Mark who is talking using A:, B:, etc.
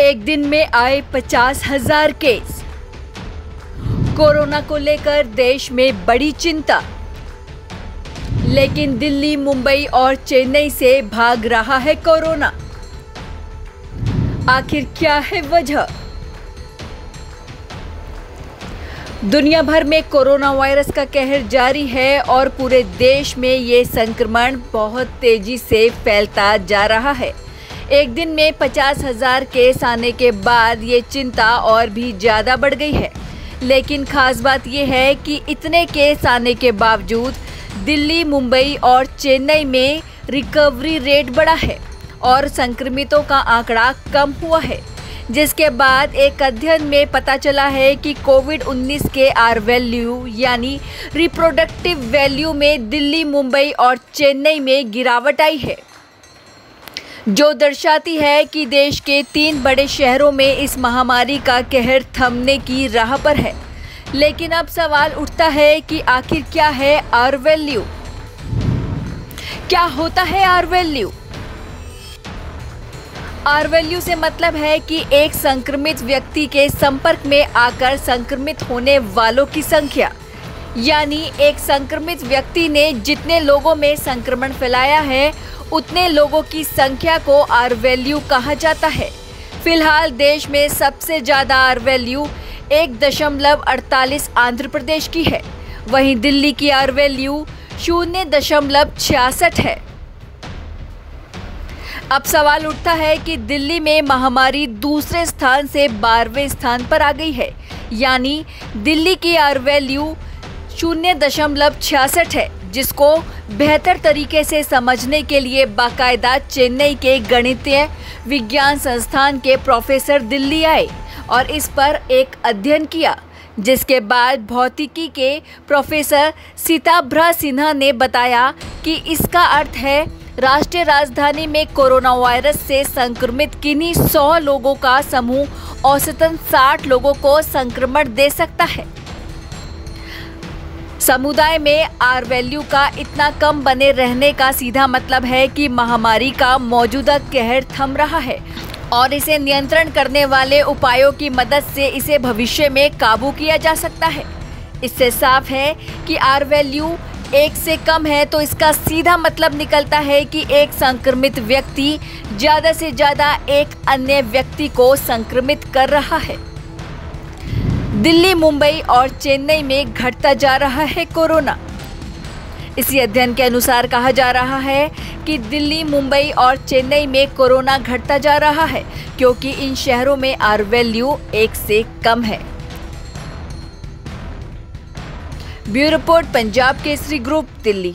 A: एक दिन में आए 50,000 केस। कोरोना को लेकर देश में बड़ी चिंता, लेकिन दिल्ली, मुंबई और चेन्नई से भाग रहा है कोरोना। आखिर क्या है वजह? दुनिया भर में कोरोना वायरस का कहर जारी है और पूरे देश में ये संक्रमण बहुत तेजी से फैलता जा रहा है। एक दिन में 50,000 केस आने के बाद ये चिंता और भी ज़्यादा बढ़ गई है। लेकिन खास बात यह है कि इतने केस आने के बावजूद दिल्ली, मुंबई और चेन्नई में रिकवरी रेट बढ़ा है और संक्रमितों का आंकड़ा कम हुआ है, जिसके बाद एक अध्ययन में पता चला है कि कोविड-19 के आर वैल्यू यानी रिप्रोडक्टिव वैल्यू में दिल्ली, मुंबई और चेन्नई में गिरावट आई है, जो दर्शाती है कि देश के 3 बड़े शहरों में इस महामारी का कहर थमने की राह पर है। लेकिन अब सवाल उठता है कि आखिर क्या है आर वैल्यू? क्या होता है आर वैल्यू? आर वैल्यू से मतलब है कि एक संक्रमित व्यक्ति के संपर्क में आकर संक्रमित होने वालों की संख्या, यानी एक संक्रमित व्यक्ति ने जितने लोगों में संक्रमण फैलाया है उतने लोगों की संख्या को आर वैल्यू कहा जाता है। फिलहाल देश में सबसे ज़्यादा आर वैल्यू 1.48 आंध्र प्रदेश की है। वहीं दिल्ली की आर वैल्यू 0.66 है। अब सवाल उठता है कि दिल्ली में महामारी दूसरे स्थान से 12वें स्थान पर आ गई है, यानी दिल्ली की आर वैल्यू 0.66 है, जिसको बेहतर तरीके से समझने के लिए बाकायदा चेन्नई के गणितीय विज्ञान संस्थान के प्रोफेसर दिल्ली आए और इस पर एक अध्ययन किया, जिसके बाद भौतिकी के प्रोफेसर सीताभ्रा सिन्हा ने बताया कि इसका अर्थ है राष्ट्रीय राजधानी में कोरोना वायरस से संक्रमित किन्हीं 100 लोगों का समूह औसतन 60 लोगों को संक्रमण दे सकता है। समुदाय में आर वैल्यू का इतना कम बने रहने का सीधा मतलब है कि महामारी का मौजूदा कहर थम रहा है और इसे नियंत्रण करने वाले उपायों की मदद से इसे भविष्य में काबू किया जा सकता है। इससे साफ है कि आर वैल्यू 1 से कम है तो इसका सीधा मतलब निकलता है कि एक संक्रमित व्यक्ति ज़्यादा से ज़्यादा एक अन्य व्यक्ति को संक्रमित कर रहा है। दिल्ली, मुंबई और चेन्नई में घटता जा रहा है कोरोना। इसी अध्ययन के अनुसार कहा जा रहा है कि दिल्ली, मुंबई और चेन्नई में कोरोना घटता जा रहा है क्योंकि इन शहरों में आर वैल्यू 1 से कम है। Bureau report, Punjab Kesari group, Delhi.